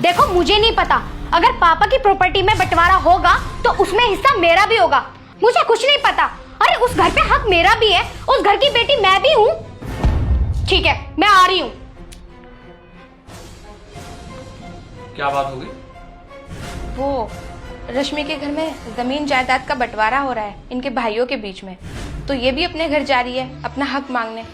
देखो मुझे नहीं पता, अगर पापा की प्रॉपर्टी में बंटवारा होगा तो उसमें हिस्सा मेरा भी होगा। मुझे कुछ नहीं पता। अरे उस घर पे हक मेरा भी है, उस घर की बेटी मैं भी हूँ। ठीक है, मैं आ रही हूँ। क्या बात होगी? वो रश्मि के घर में जमीन जायदाद का बंटवारा हो रहा है इनके भाइयों के बीच में, तो ये भी अपने घर जा रही है अपना हक मांगने।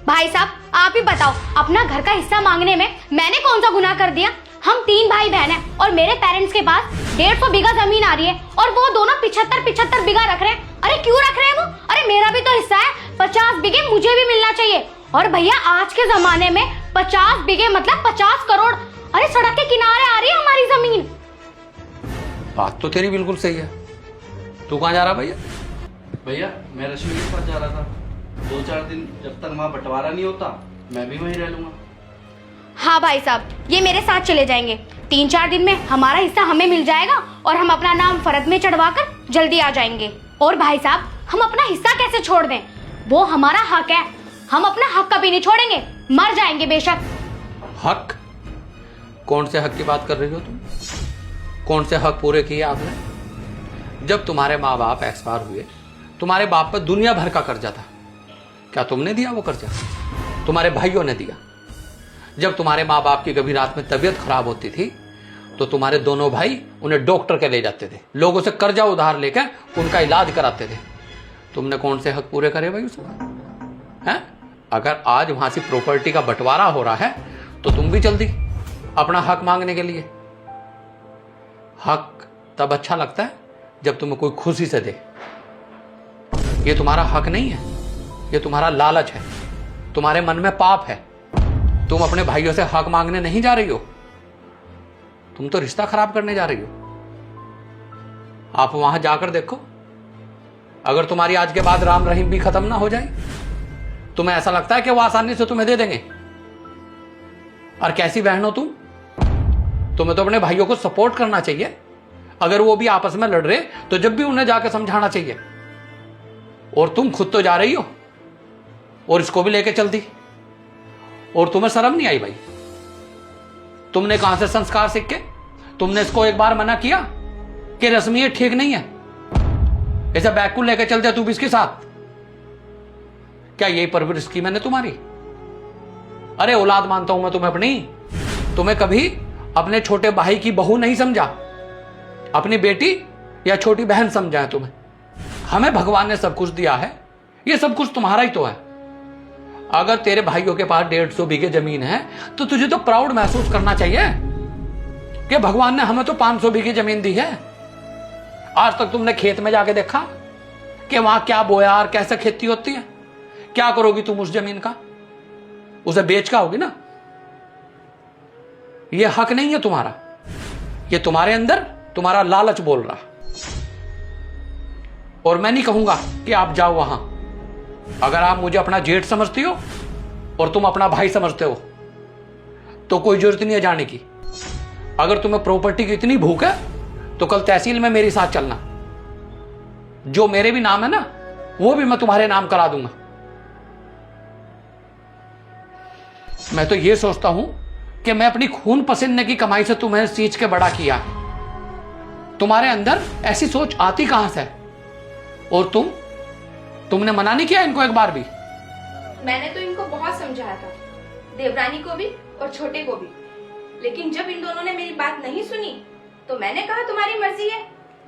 भाई साहब आप ही बताओ, अपना घर का हिस्सा मांगने में मैंने कौन सा गुनाह कर दिया? हम 3 भाई बहन हैं और मेरे पेरेंट्स के पास 150 बीघा जमीन आ रही है और वो दोनों 75 बीघा रख रहे हैं। अरे क्यों रख रहे हैं वो? अरे मेरा भी तो हिस्सा है, 50 बीघे मुझे भी मिलना चाहिए। और भैया आज के जमाने में 50 बीघे मतलब 50 करोड़। अरे सड़क के किनारे आ रही है हमारी जमीन। बात तो तेरी बिल्कुल सही है। तू कहाँ जा रहा भैया? भैया मैं रश्मि के पास जा रहा था। 2-4 दिन जब तक वहाँ बंटवारा नहीं होता मैं भी वहीं रह लूंगा। हाँ भाई साहब, ये मेरे साथ चले जाएंगे। 3-4 दिन में हमारा हिस्सा हमें मिल जाएगा और हम अपना नाम फर्द में चढ़वाकर जल्दी आ जाएंगे। और भाई साहब हम अपना हिस्सा कैसे छोड़ दें? वो हमारा हक है, हम अपना हक कभी नहीं छोड़ेंगे, मर जाएंगे बेशक। हक? कौन से हक की बात कर रही हो तुम? कौन से हक पूरे किए आपने? जब तुम्हारे माँ बाप एक्सपायर हुए, तुम्हारे बाप पर दुनिया भर का कर्जा था, क्या तुमने दिया वो कर्जा? तुम्हारे भाइयों ने दिया। जब तुम्हारे माँ बाप की कभी रात में तबीयत खराब होती थी तो तुम्हारे दोनों भाई उन्हें डॉक्टर के ले जाते थे, लोगों से कर्जा उधार लेकर उनका इलाज कराते थे। तुमने कौन से हक पूरे करे भाई उसमें? हैं? अगर आज वहां से प्रॉपर्टी का बंटवारा हो रहा है तो तुम भी जल्दी अपना हक मांगने के लिए। हक तब अच्छा लगता है जब तुम्हें कोई खुशी से दे। ये तुम्हारा हक नहीं है, ये तुम्हारा लालच है, तुम्हारे मन में पाप है। तुम अपने भाइयों से हक मांगने नहीं जा रही हो, तुम तो रिश्ता खराब करने जा रही हो। आप वहां जाकर देखो, अगर तुम्हारी आज के बाद राम रहीम भी खत्म ना हो जाए, तुम्हें ऐसा लगता है कि वो आसानी से तुम्हें दे देंगे? और कैसी बहन हो तुम? तुम्हें तो अपने भाइयों को सपोर्ट करना चाहिए। अगर वो भी आपस में लड़ रहे तो जब भी उन्हें जाकर समझाना चाहिए। और तुम खुद तो जा रही हो और इसको भी लेके चल दी, और तुम्हें शर्म नहीं आई भाई? तुमने कहां से संस्कार सीख के तुमने इसको एक बार मना किया कि रश्मि ये ठीक नहीं है, ऐसा बैग को लेकर चल जा तू भी इसके साथ? क्या यही परवरिश की मैंने तुम्हारी? अरे औलाद मानता हूं मैं तुम्हें अपनी। तुम्हें कभी अपने छोटे भाई की बहू नहीं समझा, अपनी बेटी या छोटी बहन समझा है तुम्हें। हमें भगवान ने सब कुछ दिया है, ये सब कुछ तुम्हारा ही तो है। अगर तेरे भाइयों के पास 150 बीघे जमीन है तो तुझे तो प्राउड महसूस करना चाहिए कि भगवान ने हमें तो 500 बीघे जमीन दी है। आज तक तुमने खेत में जाके देखा कि वहां क्या बोया और कैसे खेती होती है? क्या करोगी तुम उस जमीन का? उसे बेच का होगी ना। यह हक नहीं है तुम्हारा, यह तुम्हारे अंदर तुम्हारा लालच बोल रहा। और मैं नहीं कहूंगा कि आप जाओ वहां। अगर आप मुझे अपना जेठ समझती हो और तुम अपना भाई समझते हो तो कोई जरूरत नहीं है जाने की। अगर तुम्हें प्रॉपर्टी की इतनी भूख है तो कल तहसील में मेरे साथ चलना। जो मेरे भी नाम है ना वो भी मैं तुम्हारे नाम करा दूंगा। मैं तो ये सोचता हूं कि मैं अपनी खून पसीने की कमाई से तुम्हें सींच के बड़ा किया। तुम्हारे अंदर ऐसी सोच आती कहां से? और तुमने मना नहीं किया इनको एक बार भी? मैंने तो इनको बहुत समझाया था, देवरानी को भी और छोटे को भी, लेकिन जब इन दोनों ने मेरी बात नहीं सुनी तो मैंने कहा तुम्हारी मर्जी है,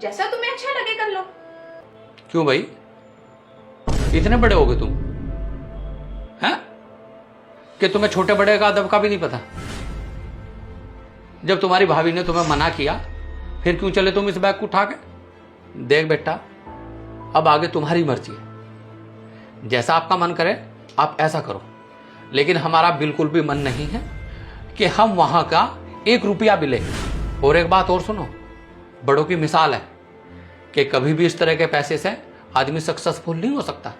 जैसा तुम्हें अच्छा लगे कर लो। क्यों भाई, इतने बड़े हो गए तुम हैं कि तुम्हें छोटे बड़े का अदब का भी नहीं पता? जब तुम्हारी भाभी ने तुम्हें मना किया फिर क्यों चले तुम इस बैग को उठा के? देख बेटा, अब आगे तुम्हारी मर्जी है, जैसा आपका मन करे आप ऐसा करो। लेकिन हमारा बिल्कुल भी मन नहीं है कि हम वहां का 1 रुपया भी लें। और एक बात और सुनो, बड़ों की मिसाल है कि कभी भी इस तरह के पैसे से आदमी सक्सेसफुल नहीं हो सकता।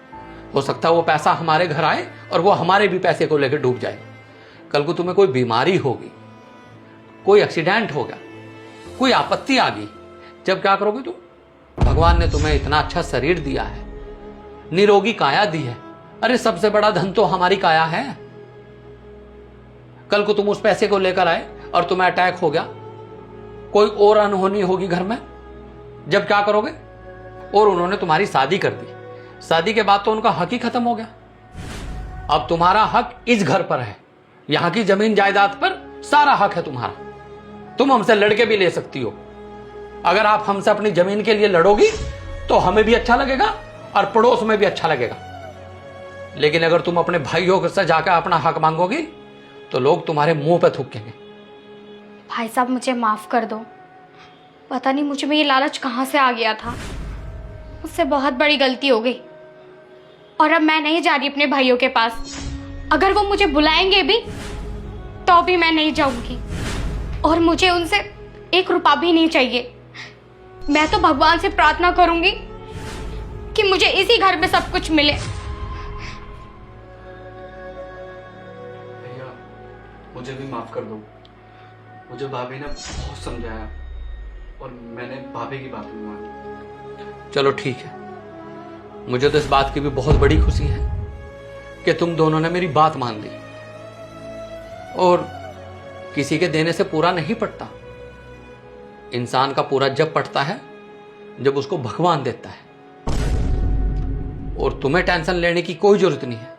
हो सकता है वो पैसा हमारे घर आए और वो हमारे भी पैसे को लेकर डूब जाए। कल को तुम्हें कोई बीमारी होगी, कोई एक्सीडेंट होगा, कोई आपत्ति आ गई, जब क्या करोगे तुम? भगवान ने तुम्हें इतना अच्छा शरीर दिया है, निरोगी काया दी है। अरे सबसे बड़ा धन तो हमारी काया है। कल को तुम उस पैसे को लेकर आए और तुम्हें अटैक हो गया, कोई और अनहोनी होगी घर में, जब क्या करोगे? और उन्होंने तुम्हारी शादी कर दी, शादी के बाद तो उनका हक ही खत्म हो गया। अब तुम्हारा हक इस घर पर है, यहां की जमीन जायदाद पर सारा हक है तुम्हारा। तुम हमसे लड़के भी ले सकती हो। अगर आप हमसे अपनी जमीन के लिए लड़ोगी तो हमें भी अच्छा लगेगा और पड़ोस में भी अच्छा लगेगा। लेकिन अगर तुम अपने भाइयों से जाकर अपना हक मांगोगी तो लोग तुम्हारे मुंह पे थूकेंगे। भाई साहब मुझे माफ कर दो, पता नहीं मुझे में ये लालच कहाँ से आ गया था। मुझसे बहुत बड़ी गलती हो गई और अब मैं नहीं जा रही अपने भाइयों के पास। अगर वो मुझे बुलाएंगे भी तो भी मैं नहीं जाऊंगी और मुझे उनसे 1 रुपया भी नहीं चाहिए। मैं तो भगवान से प्रार्थना करूंगी कि मुझे इसी घर में सब कुछ मिले। भैया मुझे भी माफ कर दो। मुझे भाभी ने बहुत समझाया और मैंने भाभी की बात नहीं मानी। चलो ठीक है, मुझे तो इस बात की भी बहुत बड़ी खुशी है कि तुम दोनों ने मेरी बात मान ली। और किसी के देने से पूरा नहीं पड़ता, इंसान का पूरा जब पड़ता है जब उसको भगवान देता है। और तुम्हें टेंशन लेने की कोई जरूरत नहीं है।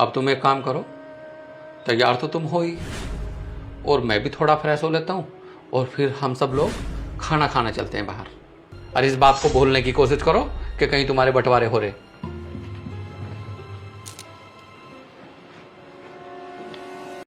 अब तुम एक काम करो, तैयार तो तुम हो ही, और मैं भी थोड़ा फ्रेश हो लेता हूं और फिर हम सब लोग खाना खाना चलते हैं बाहर। और इस बात को भूलने की कोशिश करो कि कहीं तुम्हारे बंटवारे हो रहे।